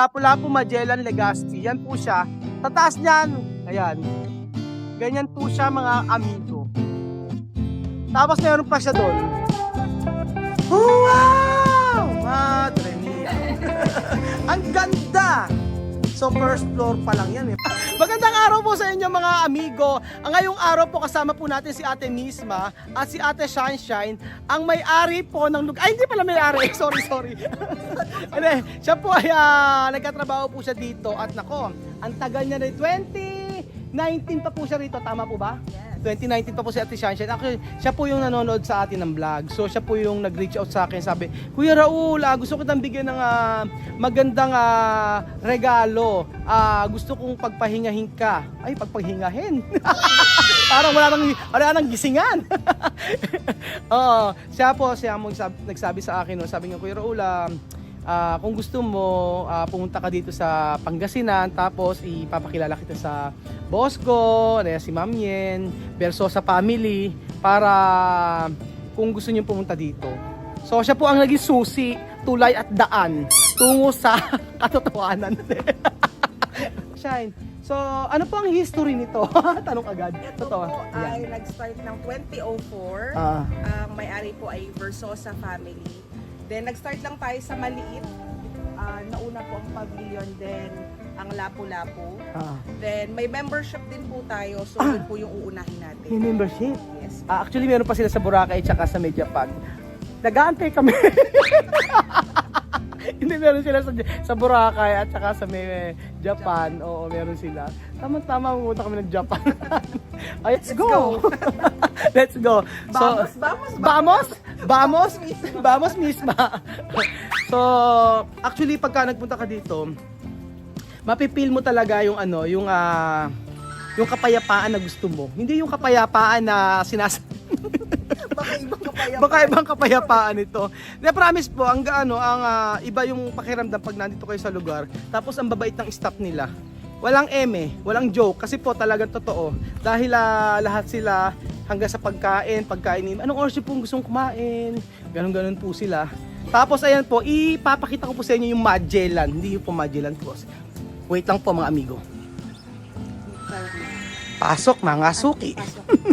Lapu-Lapu Magellan Legazpi. Yan po siya. Tataas niyan. Ayan. Ganyan po siya mga amigo. Tapos meron pa siya doon. Wow! Madre mia. Ang ganda! So first floor pa lang yan eh. Magandang araw po sa inyo mga amigo. Ang ngayong araw po kasama po natin si Ate Misma at si Ate Sunshine, ang may-ari po ng lugar. Ay, hindi pala may-ari. Sorry. Siya po ay nagkatrabaho po siya dito at nako, ang tagal niya na 2019 pa po siya rito. Tama po ba? Yes. 2019 pa po si Ate Sunshine. Actually, siya po yung nanonood sa atin ng vlog. So siya po yung nag-reach out sa akin. Sabi, Kuya Raul, gusto ko kitang bigyan ng magandang regalo. Gusto kong pagpahingahin ka. Ay, pagpahingahin. Parang wala nang gisingan. Oo, siya mo nagsabi sa akin. Sabi niya, Kuya Raul, kung gusto mo, pumunta ka dito sa Pangasinan, tapos ipapakilala kita sa boss ko, si Ma'am Yen, Versosa family, para kung gusto niyo pumunta dito. So siya po ang naging susi, tulay at daan tungo sa katotohanan. Shine. So, ano po ang history nito? Tanong agad. Ito Totoo. po ay nag-start ng 2004. Ang may-ari po ay Versosa family. Then nag-start lang tayo sa maliit. Nauna po ang pavilion, then ang Lapu-Lapu. Then may membership din po tayo, so yun po yung uunahin natin. May membership? Yes. Actually, meron pa sila sa Boracay at sa Mediapag. Nag-aantay kami. Hindi, meron sila sa Boracay at saka sa Japan. Oo, meron sila. Tama-tama, pumunta kami ng Japan. Ay, let's go! Let's go! Vamos misma! So, actually, pagka nagpunta ka dito, mapipil mo talaga yung yung kapayapaan na gusto mo. Hindi yung kapayapaan na Baka ibang kapayapaan ito. Na promise po, ang iba yung pakiramdam pag nandito kayo sa lugar. Tapos ang babait ng staff nila. Walang eme, walang joke kasi po talagang totoo. Dahil lahat sila hanggang sa pagkain, anong oras po gustong kumain? Ganon po sila. Tapos ayan po, ipapakita ko po sa inyo yung Magellan. Hindi yung po Magellan Cross. Wait lang po mga amigo. Pasok mga suki.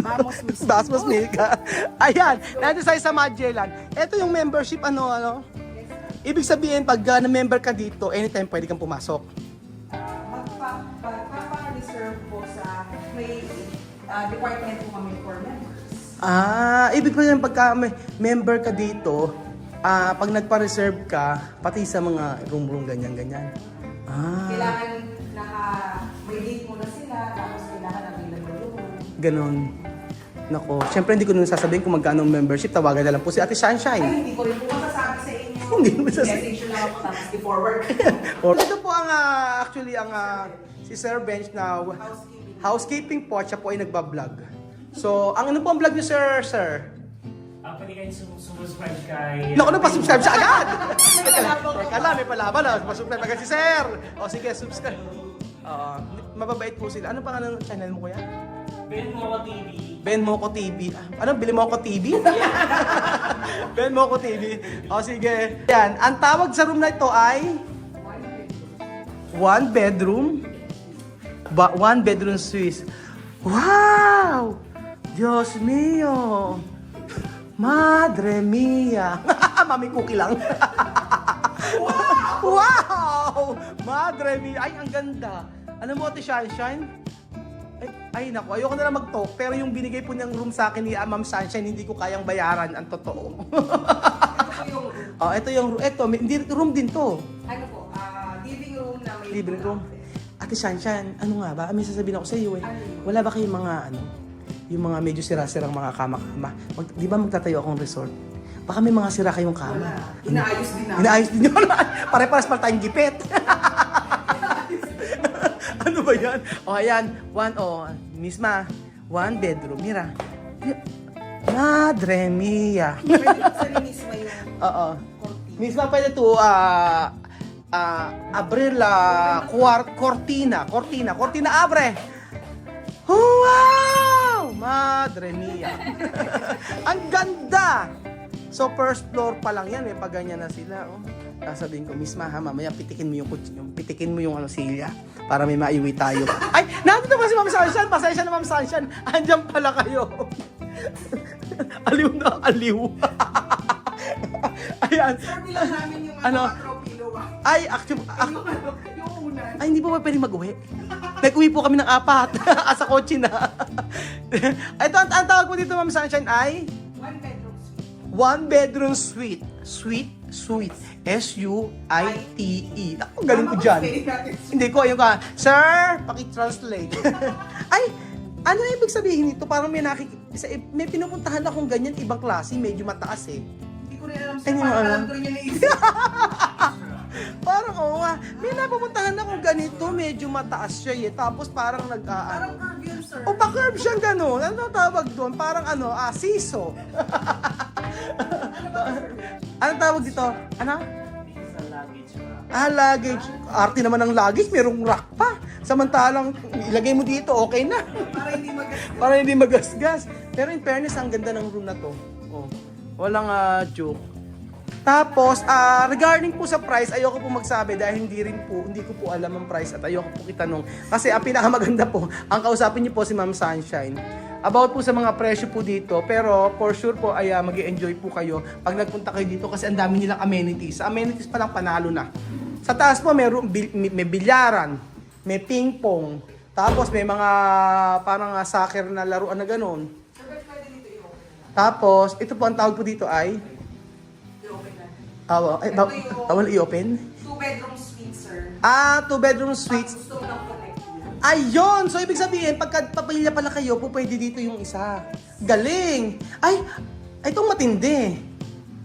Vamos Mika. Ayan, nandito tayo sa Magellan. Ito yung membership Ibig sabihin pag na-member ka dito, anytime pwede kang pumasok. Magpapa-reserve po sa may department po kami for members. Ibig sabihin pagka member ka dito, pag nagpa-reserve ka, pati sa mga room ganyan. Kailangan may date muna sila, tapos kailangan available yung room. Ganon. Nako, syempre hindi ko nung sasabihin kung magkano ang membership, tawagan na lang po si Ate Sunshine. Ay, hindi ko rin po masasabi sa inyo. Hindi mo masasabi. Message nyo lang ako tapos i-forward. Ito po ang actually si Sir Bench na housekeeping po, siya po ay nagbablog. So, ang ano po ang vlog niyo, sir? Pwede kayo subscribe kay... Naku, pa-subscribe siya agad! Teka lang, may palaban na. Pa-subscribe agad si Sir! O sige, subscribe. Mababait po sila. Ano pa ng channel mo, kuya? Ben Moco TV. Ben Moco TV. Ano? Bili Moco TV? Ben Moco TV. O sige. Yan. Ang tawag sa room na ito ay... One bedroom Swiss. Wow! Diyos mio! Madre mia! Mami cookie lang. Wow! Madre mia! Ay, ang ganda. Alam mo, Ate Sunshine? Ay naku, ayoko na lang mag-talk. Pero yung binigay po niyang room sa akin ni Ma'am Sunshine, hindi ko kayang bayaran. Ang totoo. Ito yung room din to. Ano po, living room na may Living room. Ate Sunshine, ano nga ba? May sasabihin ako sa iyo eh. Wala ba kayong mga yung mga medyo sira-sirang mga kama-kama? Di ba magtatayo akong resort? Baka may mga sira kayong kama. Inaayos din namin. Inaayos din yun. Pare-paras pala tayong gipit. Ano ba yan? Ayan. Misma. One bedroom. Mira. Madre mia. Pwede sa ni Misma yung Oo. cortina. Misma pwede to, abrir la cortina abre. Wow! Madre mia. Ang ganda! So first floor pa lang yan, pag ganyan na sila. sasabihin ko, Miss Ma, ha, mamaya pitikin mo pitikin mo yung silya para may maiwi tayo. Ay, nandito ba si Ma'am Sunshine? Pasensya na Ma'am Sunshine. Andiyan pala kayo. Aliw na aliw. Ayan. Sabi lang namin yung Ano? tropilo. Ay, actually, Yung unan. ay, hindi po ba pwedeng mag-uwi? Nag-uwi po kami ng 4 sa kotse na. Ito, ang tawag po dito, Ma'am Sunshine, ay 1 bedroom suite. 1 bedroom suite. Suite. S-U-I-T-E. Ako, galing ko dyan. Hindi ko, ayun ka. Sir, paki-translate. Ay, ano ibig sabihin nito? Parang may pinupuntahan akong ganyan, ibang klase, medyo mataas eh. Hindi ko rin alam Ay, hindi mo parang alam. alam ko rin yung naisip. Parang, oo nga. May napupuntahan akong ganito, medyo mataas siya eh. Tapos parang Parang curve yun, sir. o pa-curve siyang gano'n. Ano tawag doon? Parang siso. Anong tawag dito? Ano? Sa luggage rack. Luggage. Arte naman ng luggage, merong rack pa. Samantalang ilagay mo dito, okay na. Para hindi magasgas. Para hindi magasgas. Pero in fairness, ang ganda ng room na to. Oh, walang joke. Tapos, regarding po sa price, ayoko po magsabi dahil hindi ko po alam ang price at ayoko po itanong. Kasi ang pinakamaganda po, ang kausapin niyo po si Ma'am Sunshine. About po sa mga presyo po dito, pero for sure po ay mag-i-enjoy po kayo pag nagpunta kayo dito kasi ang dami nilang amenities. Sa amenities pa lang panalo na. Sa taas po may bilyaran, may ping pong, tapos may mga parang soccer na laruan na gano'n. Tapos, ito po ang tawag po dito ay bawal i-open? 2 bedroom suite, sir. 2 bedroom suites. Gusto mo ng connect. Ayun! So, ibig sabihin, pagka papilya pala kayo, po pwede dito yung isa. Galing! Ay, itong matindi.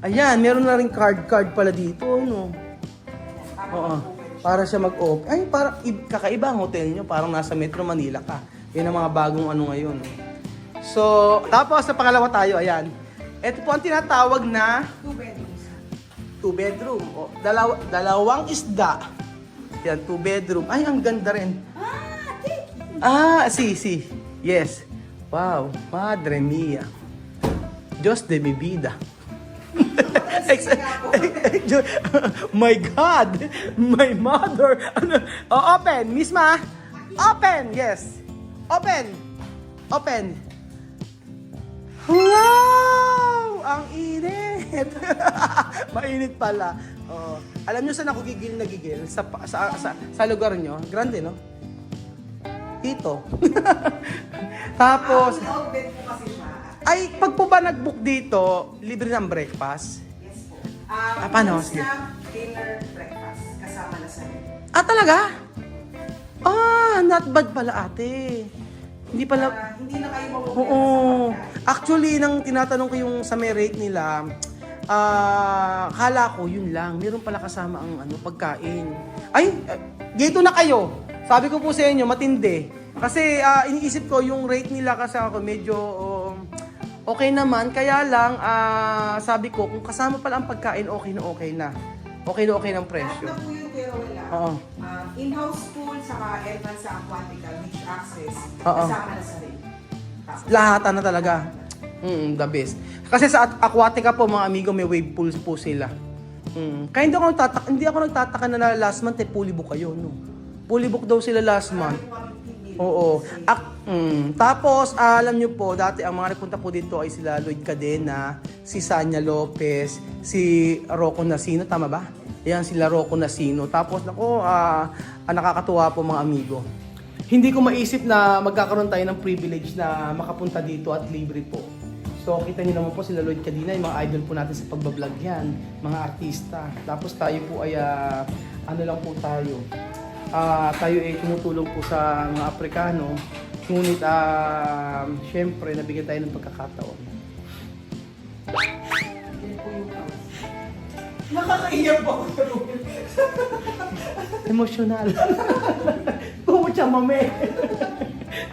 Ayan, meron na rin card pala dito, no? Oo. Para siya mag-open. Ay, kakaiba ang hotel nyo. Parang nasa Metro Manila ka. Yan ang mga bagong ano ngayon. So, tapos sa pangalawa tayo, ayan. Ito po ang tinatawag na 2 bedrooms. 2 bedroom. O, dalawang isda. Yan, 2 bedroom. Ay, ang ganda rin. Si. Yes. Wow. Madre mia. Diyos de mi vida. My God. My mother. Open. Misma. Open. Yes. Open. Wow! Ang init! Mainit pala. Oh. Alam nyo saan ako gigil na gigil? Sa lugar nyo? Grande, no? Dito. Tapos, Ang bed po kasi siya. ay, pag po ba nag-book dito, libre ng breakfast? Yes po. Paano? Sige. Snack, dinner, breakfast. Kasama na sa Talaga? Not bad pala ate. Hindi pala... hindi na kayo mawawala Oo. sa pagkain. Actually, nang tinatanong ko yung sa may rate nila, kala ko yun lang. Meron pala kasama ang pagkain. Ay, dito na kayo. Sabi ko po sa inyo, matindi. Kasi iniisip ko yung rate nila kasi ako medyo okay naman. Kaya lang, sabi ko, kung kasama pala ang pagkain, okay na okay na. Okay na okay ng presyo. Lahat na po yun, pero wala. Oo. In-house pool, saka entrance sa Aquatica, beach access, Oo. kasama na sa rate. Lahatan na talaga. The best. Kasi sa Aquatica po mga amigo, may wave pools po sila. Kaya hindi ako nagtataka na last month fully book kayo, no? Fully book daw sila last month. Oo. Tapos, alam nyo po, dati ang mga nagpunta po dito ay sila Lloyd Cadena, si Sanya Lopez, si Rocco Nasino, tama ba? Yan, sila Rocco Nasino. Tapos, nakakatuwa po mga amigo. Hindi ko maisip na magkakaroon tayo ng privilege na makapunta dito at libre po. So, kita niyo naman po sila Lloyd Cadena, yung mga idol po natin sa pagbablog yan, mga artista. Tapos tayo po ay, lang po tayo. Tayo ay tumutulong po sa mga Aprikano. Ngunit, syempre, nabigyan tayo ng pagkakataon. Yan po yung house. Nakakaiyak po ako sa room. Emosyonal. Oo, chamame.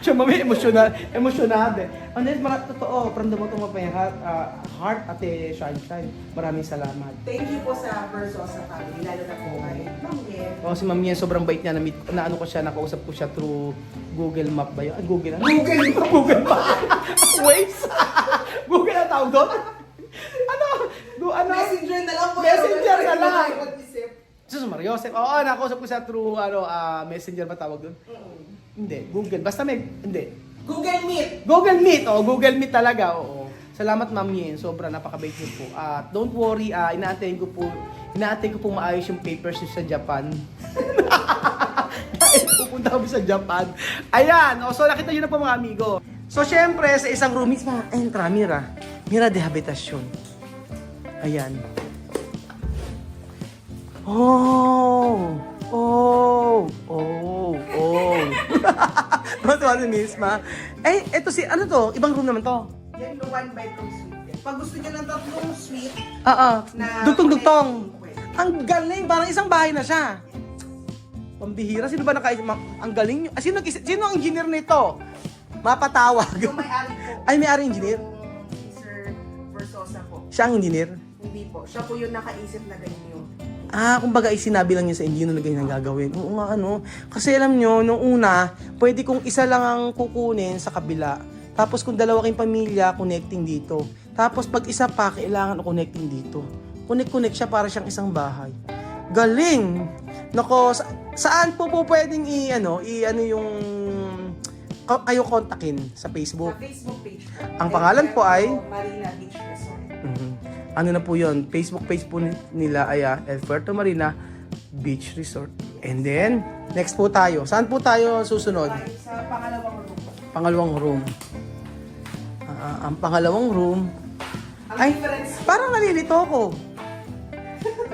Chamame, emosyonade. Ano yun, totoo, pranda mo itong mapay heart, ate Sunshine. Maraming salamat. Thank you po sa Versosa family, lalo na po kay Ma'am Yen. Si Ma'am Yen, sobrang bait niya. Naano ko siya, nakausap ko siya through Google Map ba yun? Google Map. Waze. Google ang tawag doon? Ano? Messenger na lang po. Messenger na lang. Jesus Mariosep. Oo, nakausap ko siya through Messenger ba tawag doon? Hindi, Google. Basta hindi. Google Meet. Google Meet, Google Meet talaga, oo. Salamat Ma'am Yen, sobra napakabait niyo po. At don't worry, inaantay ko po maayos yung papers niyo sa Japan. Dahil pupunta kami sa Japan. Ayan, so nakita niyo na po mga amigo. So syempre, sa isang room mismo, entra, mira de habitasyon. Ayan. Matuwa si Misma. Eto ano to? Ibang room naman to. Yan yung 1 bedroom suite. Pag gusto niyo ng tatlong suite, Dugtong-dugtong. Ang galing, parang isang bahay na siya. Pambihira, sino ba nakaisip? Ang galing nyo. Sino ang engineer nito? Mapatawag. yung may-ari po. Ay, may-ari engineer? Yung Sir Versosa po. Siya ang engineer? Hindi po. Siya po yung nakaisip na ganyan yung Kumbaga sinabi lang niya sa engineer na ganyan ang gagawin. Oo nga, Kasi alam nyo, nung una, pwede kung isa lang ang kukunin sa kabila. Tapos kung dalawa kayong pamilya, connecting dito. Tapos pag isa pa, kailangan connecting dito. Connect siya para siyang isang bahay. Galing! Nako, saan po pwedeng yung kayo kontakin sa Facebook? sa Facebook page po. Ang pangalan po ay? Marina Beach Resort. Ano na po yun? Facebook page po nila ay El Puerto Marina Beach Resort. And then, next po tayo. Saan po tayo susunod? Sa pangalawang room. Pangalawang room. Ang pangalawang room. Ang Ay, difference, parang nalilito ako.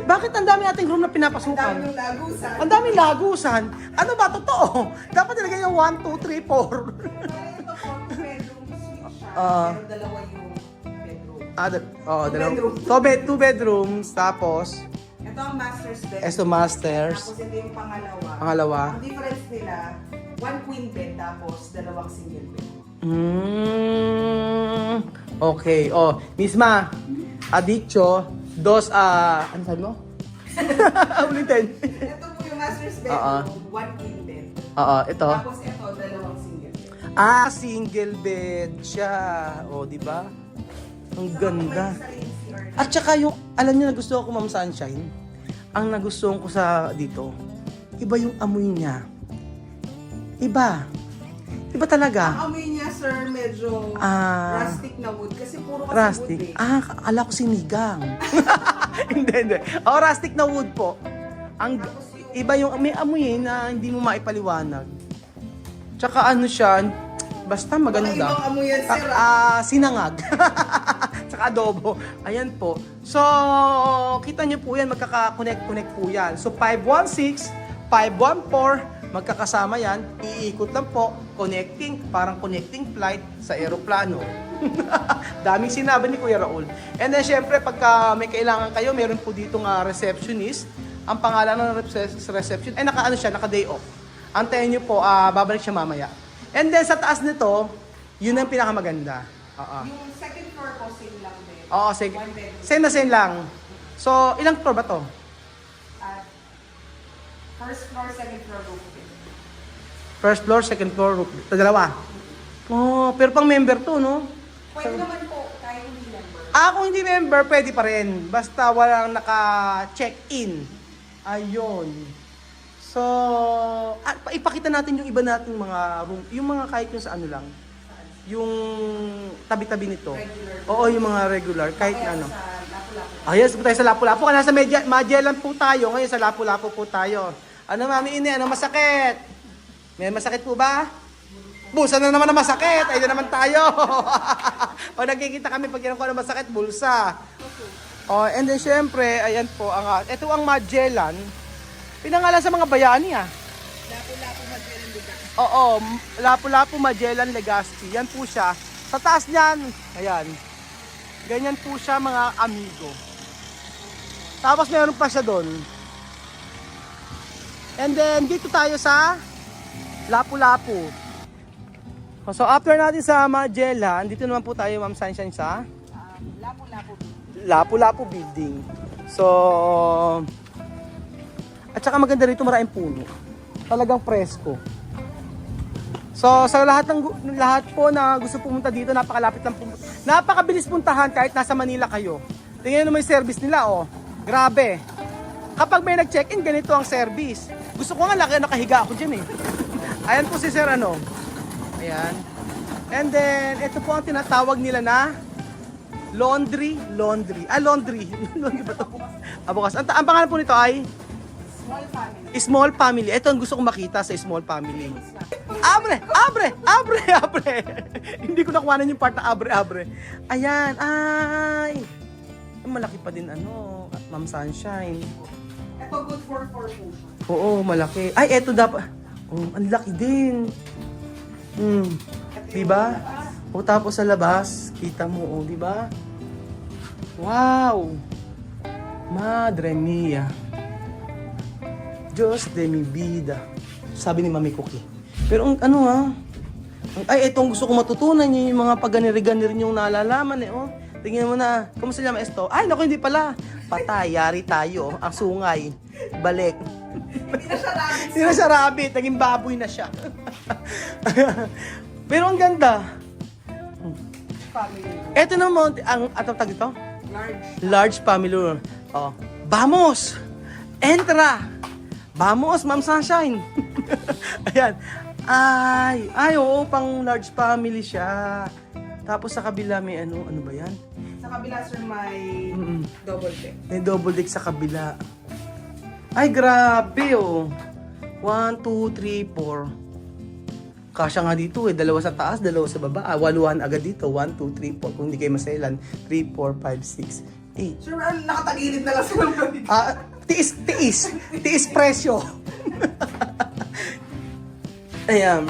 Bakit ang dami nating room na ang pinapasukan? dami yung lagusan. Ang daming lagusan. Ano ba? Totoo. Dapat nilagay yung 1, 2, 3, 4. Ito po, 2 bedroom suite siya. Pero dalawa yung bedroom. Dalawa. 2 bedrooms. Tapos, Ito ang master's bedroom. Esto masters. Tapos ito yung pangalawa. Pangalawa. Ang difference nila, 1 queen bed tapos 2 single bed. Okay. Misma. Adiccho. Ano sabi mo? Ulitin. Ito po yung master's bedroom, 1 queen bed. Ito. Tapos ito, 2 single bed. Single bed siya. Di ba? Ang Saka ganda. may sariling CR. At saka alam niyo nagustuhan ko Ma'am Sunshine, ang nagustuhan ko sa dito, iba yung amoy niya. Iba talaga. Ang amoy niya, sir, medyo rustic na wood. Kasi puro kasi Rustic. wood eh. Akala ko sinigang. Hindi. Rustic na wood po. Iba yung may amoy na hindi mo maipaliwanag. Tsaka siya, basta Baka maganda. ibang amoy yan, sir. Sinangag. Tsaka adobo. Ayan po. So, kita niyo po yan, magkaka-connect po yan. So, 516, 514, magkakasama yan, iikot lang po, parang connecting flight sa eroplano. Daming sinabi ni Kuya Raul. And then syempre, pagka may kailangan kayo, meron po dito nga receptionist. Ang pangalan ng reception, naka-day off. Antayin nyo po, babalik siya mamaya. And then sa taas nito, yun ang pinakamaganda. Yung second floor po, same lang din. Oo, sige. 1 bedroom. Same na same lang. So, ilang floor ba to? At first floor, second floor roof. First floor, second floor, roof. Dalawa. Pero pang member to, no? Pwede naman po, kahit hindi member. Kung hindi member, pwede pa rin. Basta walang naka-check-in. Ayun. So, ipakita natin yung iba nating mga room. Yung mga kahit yung sa ano lang. Yung tabi-tabi nito. Regular. Oo, yung mga regular. Kahit Kaya ano. sa Lapu-Lapu. Ayos po tayo sa Lapu-Lapu. Nasa Magellan po tayo. Ngayon sa Lapu-Lapu po tayo. Ano Mami Ine? Ano masakit? May masakit po ba? Bulsa na naman na masakit. Ayun na naman tayo. O nagkikita kami pag yan ko ano masakit, bulsa. And then syempre, ayan po, ito ang Magellan. Pinangalan sa mga bayani Lapu-Lapu, Magellan, Legazpi. Oo, Lapu-Lapu, Magellan, Legazpi. Yan po siya. Sa taas niyan, ayan. Ganyan po siya mga amigo. Tapos meron pa siya doon. And then dito tayo sa Lapu-Lapu. So after natin sa Magellan, dito naman po tayo Ma'am Sunshine sa Lapu-Lapu. Lapu-Lapu building. So at saka maganda rito, maraming puno. Talagang presko. So sa lahat po na gusto pumunta dito, napakalapit lang pumunta. Napakabilis puntahan kahit nasa Manila kayo. Tingnan mo yung service nila, Grabe. kapag may nag-check-in, ganito ang service. Gusto ko nga laki, nakahiga ako dyan eh. Ayan po si Sir ano. Ayan. And then, ito po ang tinatawag nila na laundry. Laundry. Laundry ba ito? Bukas. Ang pangalan po nito ay Small family. Small family. Ito ang gusto kong makita sa small family. Abre! Abre! Abre! Abre! Hindi ko nakuhanan yung part na abre! Abre! Ayan! Ay! Malaki pa din ano, Ma'am Sunshine. Ito good for 4 po siya. Oo, malaki. Ay, eto dapat. Oh, ang laki din. Diba? O tapos sa labas, kita mo, diba? Wow! Madre mia. Diyos de mi vida. Sabi ni Mami Cookie. Pero ano ha? Ay, itong gusto kong matutunan yung mga pagganiri-ganiri yung nalalaman eh. Oh. Tingnan mo na. Kumusta llama esto? Ay, naku, hindi pala. Patay, yari tayo. Ang sungay. Balik. Hindi na siya rabbit. Naging baboy na siya. Pero ang ganda. Family. Ito naman, ang atong tag ito? Large. Large family room. Oh. Vamos! Entra! Vamos, Ma'am Sunshine! Ayan. Ay, oo, pang large family siya. Tapos sa kabila may ano ba yan? Sa kabila, sir, may double deck. May double deck sa kabila. Ay, grabe oh. 1, 2, 3, 4. Kasya nga dito eh. 2 sa taas, 2 sa baba. Waluhan agad dito. 1, 2, 3, 4. Kung hindi kayo maselan. 3, 4, 5, 6, 8. Sir, nakatagilid na lang sila dito. Tiis presyo. Ayan.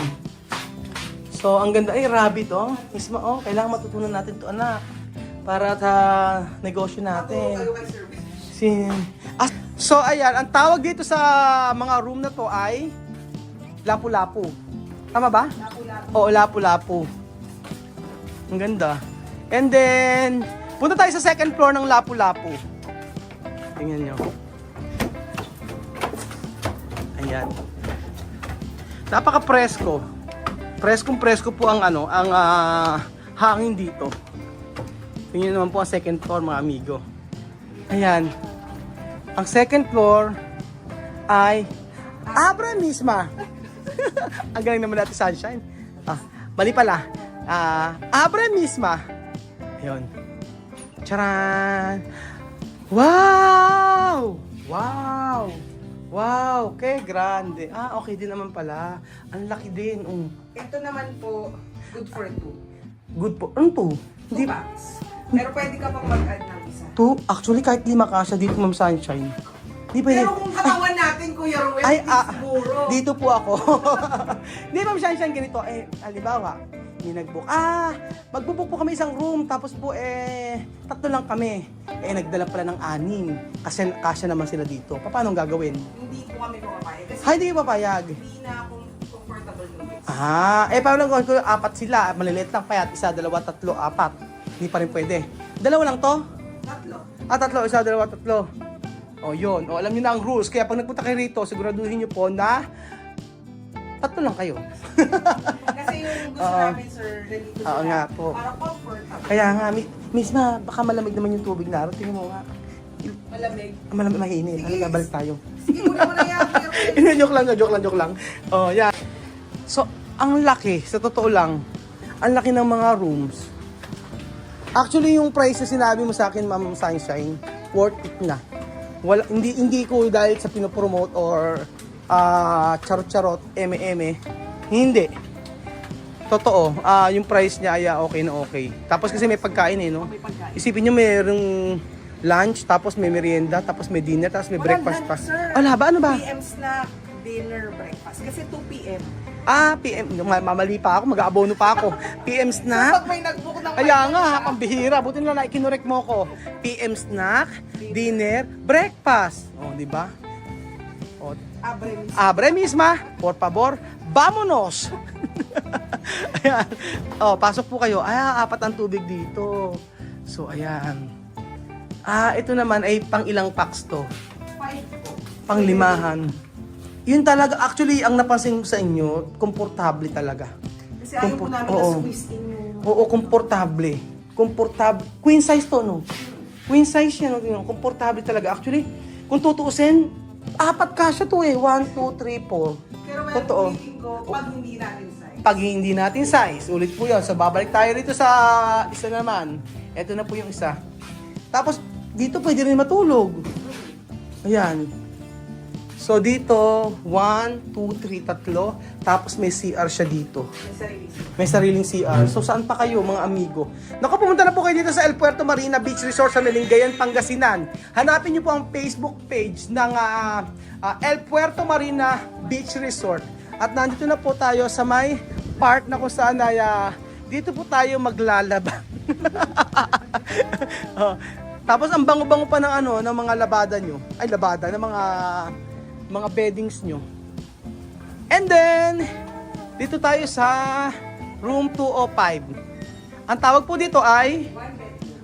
So, ang ganda ay rabbit oh. Mismo oh, kailangan matutunan natin to anak. Para sa negosyo natin. Kayo kay sir. So, ayan, ang tawag dito sa mga room na to ay lapu-lapu. Tama ba? Lapu-lapu. Oo, lapu-lapu. Ang ganda. And then, punta tayo sa second floor ng lapu-lapu. Tingnan nyo. Ayan. Napaka-presko. Preskong-presko po ang ano, ang hangin dito. Tingnan naman po ang second floor, mga amigo. Ayan. Ang second floor ay Abra misma. Ang galing naman natin, Sunshine. Mali pala. Abra misma. Ayun. Charan! Wow! Wow! Wow! Okay, grande. Okay din naman pala. Ang laki din. Ito naman po, good for 2. Good po. Ano to? 2 packs. Pero pwede ka pang mag-add ng isa. Actually, kahit 5 kasya dito, Ma'am Sunshine. Di ba Pero kung katawan natin, Kuya Ruel, siguro. Dito po ako. Di, Ma'am Sunshine, ganito. Halimbawa, nag-book. Magbubook po kami isang room, tapos po 3 lang kami. Nagdala pala ng 6. Kasi kasya naman sila dito. Paano gagawin? Hindi po kami pumapayag. Kasi Hindi kayo papayag. hindi na comfortable yung guys. Paano lang kung 4 sila, maliliit lang payat, 1, 2, 3, 4. Hindi pa rin pwede. 2 lang to? 3. 3, 1, 2, 3. Yun. Alam niyo na ang rules. Kaya pag nagpunta kayo rito, siguraduhin niyo po na 3 lang kayo. Kasi yung gusto namin, sir, nandito Oo nga po. para comfortable. Kaya nga, misma, baka malamig naman yung tubig na. Tingnan mo nga. Malamig. Malamig, mahinit. Sige. Balik tayo. Sige, muna mo na yan, Kuya Ruel. joke lang. Yan. So, ang laki, sa totoo lang, ang laki ng mga rooms. Actually, yung price na sinabi mo sa akin, Ma'am Sunshine, worth it na. Hindi ko dahil sa pinopromote or charot-charot, eme-eme. Hindi. Totoo, yung price niya ay okay na okay. Tapos kasi may pagkain no? May pagkain. Isipin nyo mayroong lunch, tapos may merienda, tapos may dinner, tapos may breakfast pa. Sir. Wala ba? Ano ba? PM snack, dinner, breakfast. Kasi 2 PM. PM. Mamali pa ako, mag-aabono pa ako. PM snack. Pag may nag-book ng Kaya nga, pambihira. Buti na ikinorek mo ko. PM snack, dinner, breakfast. Di ba? Abre misma. Por favor, vámonos. Ayan. Pasok po kayo. 4 ang tubig dito. So, ayan. Ito naman ay pang ilang packs to? 5 po. Pang 5. Yun talaga, actually, ang napansin ko sa inyo, komportable talaga. Kasi ayaw po namin Oo. na-squeeze in yung... Oo, komportable. Queen size to, no? Queen size yan, no? Komportable talaga. Actually, kung tutuusin, 4 kasya to eh. 1, 2, 3, 4. Pero Totoo. ulitin ko, pag hindi natin size. Pag hindi natin size, ulit po yun. So, babalik tayo rito sa isa naman. Ito na po yung isa. Tapos, dito pwede rin matulog. Ayan. So, dito, 1, 2, 3, 3. Tapos, may CR siya dito. May sarili siya. May sariling CR. So, saan pa kayo, mga amigo? Naku, pumunta na po kayo dito sa El Puerto Marina Beach Resort sa Melingayan, Pangasinan. Hanapin niyo po ang Facebook page ng El Puerto Marina Beach Resort. At nandito na po tayo sa may part na kung saan ay dito po tayo maglalaba. Oh, tapos ang bango-bango pa ng ng mga labada nyo. Ay, labada, ng mga beddings nyo. And then, dito tayo sa room 205. Ang tawag po dito ay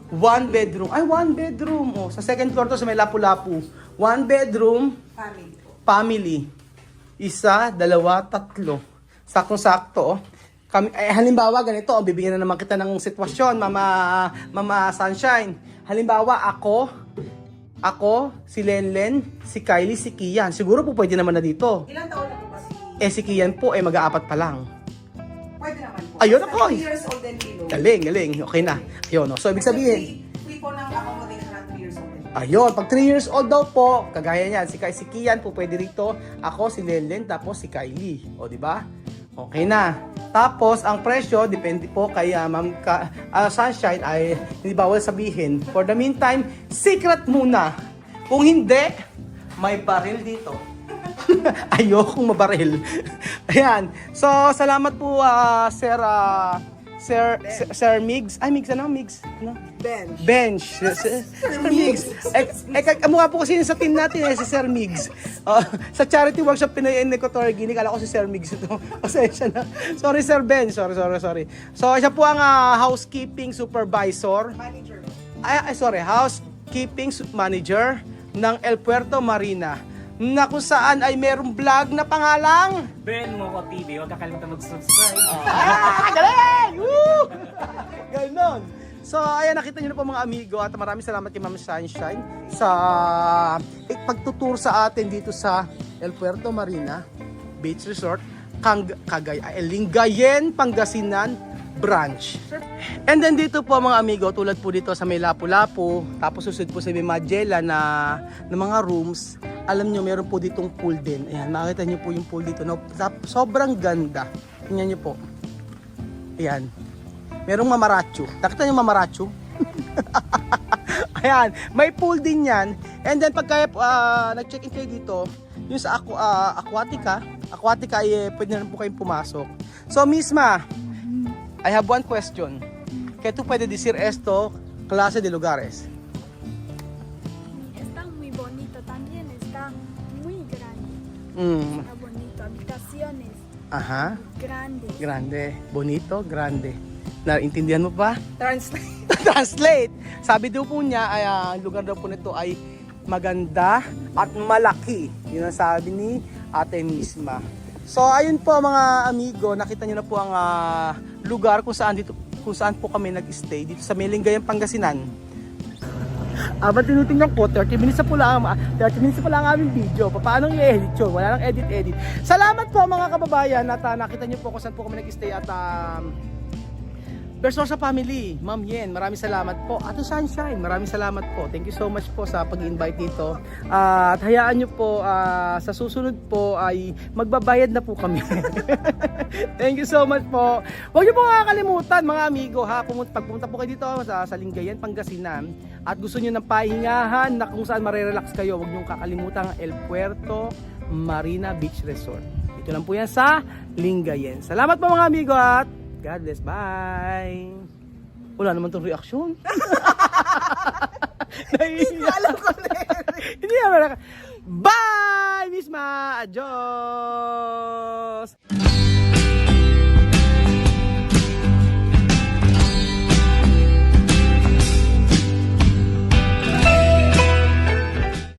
one bedroom. Ay, one bedroom. Oh, sa second floor to sa may lapu-lapu. One bedroom, Family po. family. 1, 2, 3. Saktong-sakto. Oh. Halimbawa, ganito, bibigyan na naman kita ng sitwasyon, Mama Sunshine. Halimbawa, ako, si Lenlen, si Kylie, si Kian. Siguro po pwede naman na dito. Ilang taon na po ba si... Si Kian po ay mag-aapat pa lang. Pwede naman po. Ayun Basta ako. 3 years old and below. Galing. Okay na. Ayun, no? So, ibig sabihin, Free po ng accommodation na 3 years old and below. ayun, pag 3 years old daw po, kagaya niyan, si Kian po pwede rito, ako, si Lenlen, tapos si Kylie. O, di ba? Okay na. Tapos, ang presyo, depende po kay Sunshine ay hindi bawal sabihin. For the meantime, secret muna. Kung hindi, may baril dito. Ayokong mabaril. Ayan. So, salamat po, Sir Migs. Ay, Migs, ano? Migs? Ano? Bench. Sir Migs. Mukha po kasi yun sa team natin, si Sir Migs. Sa charity workshop Pinoy and Equatorial Guinea, kala ko si Sir Migs ito. Pasensya na. Sorry, Sir Bench. Sorry. So, siya po ang housekeeping supervisor. Manager. Housekeeping manager ng El Puerto Marina, na kung saan ay merong vlog na pangalang Ben Moco TV, huwag kakalimutan mag-subscribe. Galing! Woo! Ganon. So, ayan, nakita nyo na po mga amigo at maraming salamat kay Ma'am Sunshine sa pagtutur sa atin dito sa El Puerto Marina Beach Resort, Lingayen, Pangasinan branch. And then dito po mga amigo, tulad po dito sa may Lapu-Lapu, tapos susunod po sa may Magella na mga rooms. Alam nyo, meron po ditong pool din. Ayan, makikita nyo po yung pool dito. No? Sobrang ganda. Tingnan nyo po. Ayan. Merong mamaracho. Nakita nyo mamaracho? Ayan, may pool din yan. And then pagka nag-check-in kayo dito, yung sa Aquatica ay pwede na po kayong pumasok. So, Misma, I have one question. ¿Qué tú puedes decir esto, clase de lugares? Está muy bonito también, está muy grande. Está bonito, habitaciones Aha. grandes. Grande. Bonito, grande. Naintindihan mo pa? Translate. Translate. Sabi daw po niya, ay, ang lugar daw po nito ay maganda at malaki. Yun ang sabi ni Ate Misma. So ayun po mga amigo, nakita niyo na po ang lugar kung saan po kami nag-stay dito sa Melingayen, Pangasinan. Abang tinutingnan ko, 30 minutes na po lang ang aming video. Paano i-edit yun? Wala nang edit. Salamat po mga kababayan at nakita niyo po kung saan po kami nag-stay at Versosa family, Ma'am Yen, maraming salamat po. Ate Sunshine, maraming salamat po. Thank you so much po sa pag-invite dito. At hayaan nyo po, sa susunod po ay magbabayad na po kami. Thank you so much po. Huwag nyo po kakalimutan mga amigo ha. Pag pumunta po kayo dito sa Lingayen, Pangasinan at gusto nyo ng pahingahan na kung saan marerelax kayo, huwag nyo kakalimutan ang El Puerto Marina Beach Resort. Ito lang po yan sa Lingayen. Salamat po mga amigo at God bless. Bye! Wala naman itong reaksyon. Hindi alam ko na Hindi alam. Bye! Misma! Adios!